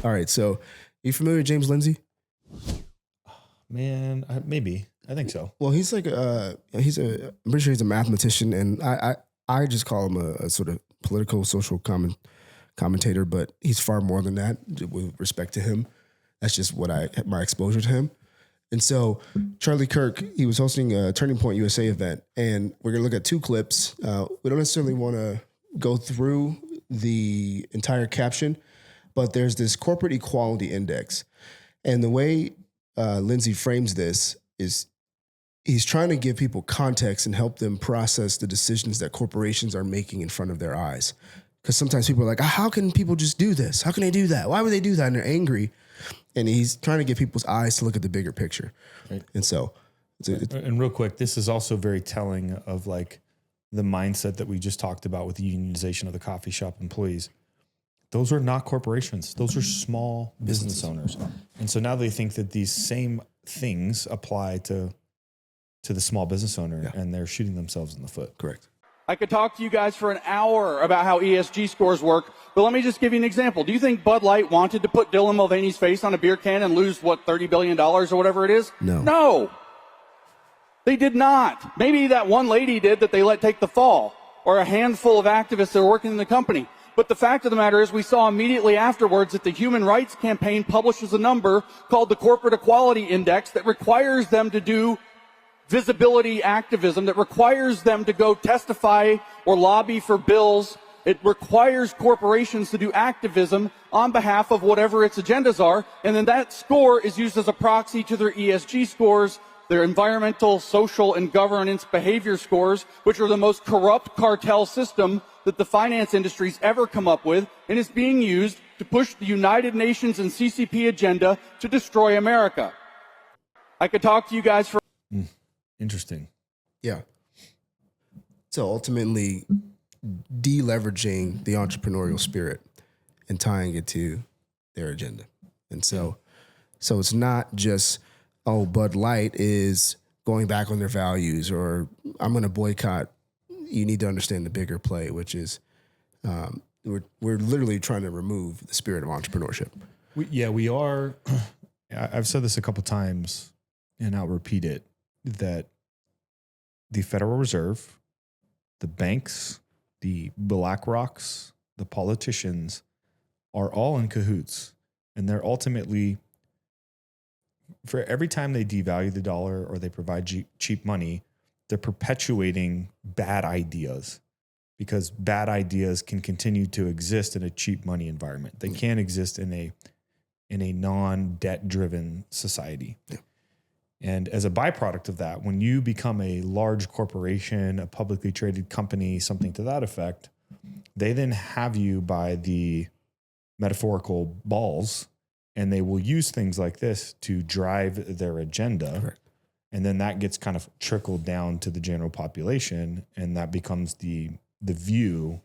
All right. So you familiar with James Lindsay? Man, maybe. I think so. Well, I'm pretty sure he's a mathematician, and I just call him a sort of political, social commentator, but he's far more than that with respect to him. That's just my exposure to him. And so Charlie Kirk, he was hosting a Turning Point USA event, and we're going to look at two clips. We don't necessarily want to go through the entire caption, but there's this corporate equality index. And the way Lindsay frames this is he's trying to give people context and help them process the decisions that corporations are making in front of their eyes. Because sometimes people are like, how can people just do this? How can they do that? Why would they do that? And they're angry. And he's trying to get people's eyes to look at the bigger picture. Right. And so. And real quick, this is also very telling of like the mindset that we just talked about with the unionization of the coffee shop employees. Those are not corporations. Those are small business owners. And so now they think that these same things apply to the small business owner, and they're shooting themselves in the foot. Correct. I could talk to you guys for an hour about how ESG scores work, but let me just give you an example. Do you think Bud Light wanted to put Dylan Mulvaney's face on a beer can and lose, $30 billion or whatever it is? No. No. They did not. Maybe that one lady did that they let take the fall, or a handful of activists that are working in the company. But the fact of the matter is we saw immediately afterwards that the Human Rights Campaign publishes a number called the Corporate Equality Index that requires them to do visibility activism, that requires them to go testify or lobby for bills. It requires corporations to do activism on behalf of whatever its agendas are. And then that score is used as a proxy to their ESG scores, their environmental, social, and governance behavior scores, which are the most corrupt cartel system that the finance industry's ever come up with, and is being used to push the United Nations and CCP agenda to destroy America. I could talk to you guys for... Interesting. Yeah. So ultimately, deleveraging the entrepreneurial spirit and tying it to their agenda. And so it's not just, Bud Light is going back on their values, or I'm going to boycott. You need to understand the bigger play, which is we're literally trying to remove the spirit of entrepreneurship. We are. I've said this a couple times, and I'll repeat it, that the Federal Reserve, the banks, the BlackRocks, the politicians are all in cahoots. And they're ultimately, for every time they devalue the dollar or they provide cheap money, they're perpetuating bad ideas, because bad ideas can continue to exist in a cheap money environment. They can't exist in a non-debt driven society. Yeah. And as a byproduct of that, when you become a large corporation, a publicly traded company, something to that effect, they then have you by the metaphorical balls, and they will use things like this to drive their agenda. Correct. And then that gets kind of trickled down to the general population, and that becomes the view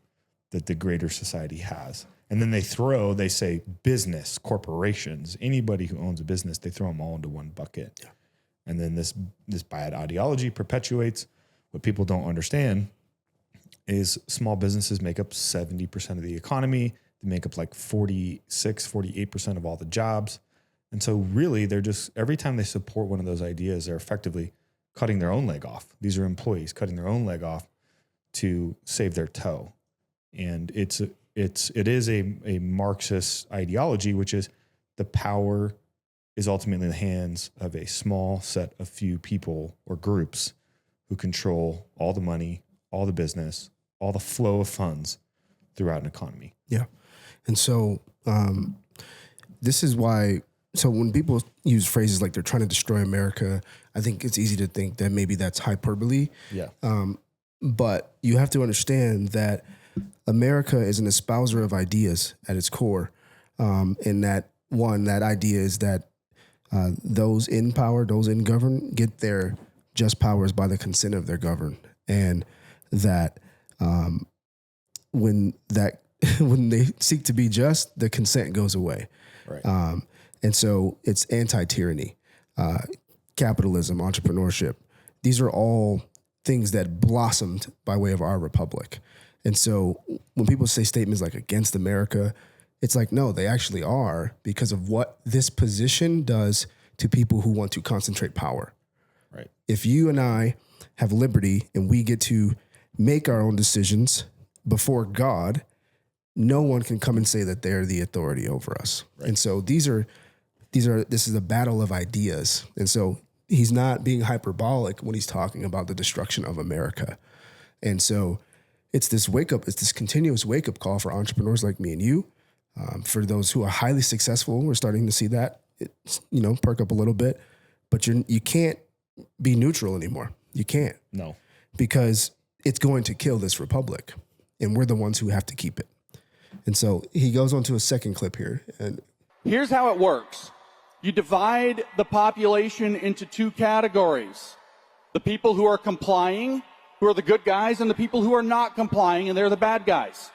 that the greater society has. And then they say business, corporations, anybody who owns a business, they throw them all into one bucket. Yeah. And then this bad ideology perpetuates. What people don't understand is small businesses make up 70% of the economy. They make up like 48% of all the jobs. And so really they're just, every time they support one of those ideas, they're effectively cutting their own leg off. These are employees cutting their own leg off to save their toe. And it is a Marxist ideology, which is the power is ultimately in the hands of a small set of few people or groups who control all the money, all the business, all the flow of funds throughout an economy. Yeah. And so this is why, so when people use phrases like they're trying to destroy America, I think it's easy to think that maybe that's hyperbole. Yeah. But you have to understand that America is an espouser of ideas at its core. And that idea is that those in power, those in govern, get their just powers by the consent of their governed. And that when they seek to be just, the consent goes away. Right. And so it's anti-tyranny, capitalism, entrepreneurship. These are all things that blossomed by way of our republic. And so when people say statements like against America, It's like, no, they actually are, because of what this position does to people who want to concentrate power. Right. If you and I have liberty and we get to make our own decisions before God, no one can come and say that they're the authority over us. Right. And so this is a battle of ideas. And so he's not being hyperbolic when he's talking about the destruction of America. And so it's this continuous wake up call for entrepreneurs like me and you. For those who are highly successful, we're starting to see that perk up a little bit, but you can't be neutral anymore. You can't. No. Because it's going to kill this republic, and we're the ones who have to keep it. And so he goes on to a second clip here. And here's how it works. You divide the population into two categories. The people who are complying, who are the good guys, and the people who are not complying, and they're the bad guys.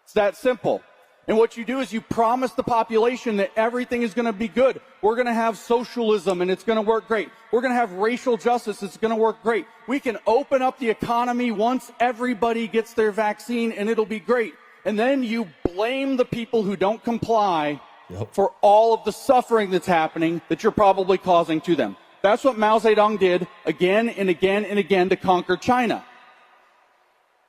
It's that simple. And what you do is you promise the population that everything is going to be good. We're going to have socialism and it's going to work great. We're going to have racial justice. It's going to work great. We can open up the economy once everybody gets their vaccine and it'll be great. And then you blame the people who don't comply for all of the suffering that's happening that you're probably causing to them. That's what Mao Zedong did again and again and again to conquer China.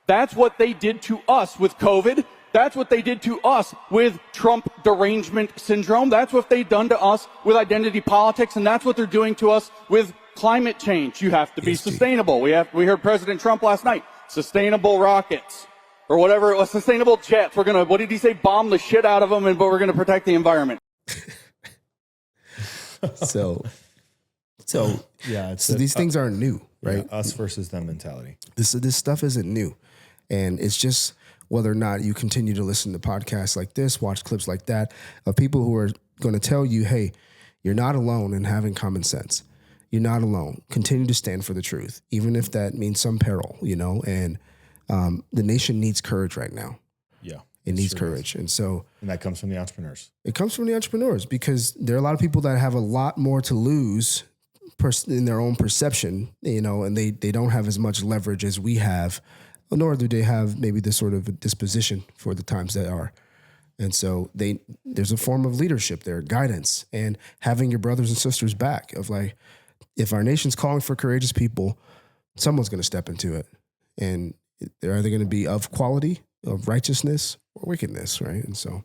That's what they did to us with COVID. That's what they did to us with Trump derangement syndrome. That's what they've done to us with identity politics, and that's what they're doing to us with climate change. You have to be sustainable. We heard President Trump last night, sustainable rockets or whatever it was, sustainable jets. We're going to, what did he say? Bomb the shit out of them, but we're going to protect the environment. So yeah, these things aren't new, right? Yeah, us versus them mentality. This stuff isn't new, and it's just whether or not you continue to listen to podcasts like this, watch clips like that of people who are going to tell you, hey, you're not alone in having common sense. You're not alone. Continue to stand for the truth, even if that means some peril, and the nation needs courage right now. Yeah. It needs courage. And that comes from the entrepreneurs. It comes from the entrepreneurs, because there are a lot of people that have a lot more to lose in their own perception, and they don't have as much leverage as we have, nor do they have maybe this sort of disposition for the times that are. And so there's a form of leadership there, guidance, and having your brothers and sisters back of like, if our nation's calling for courageous people, someone's going to step into it. And they're either going to be of quality, of righteousness, or wickedness, right? And so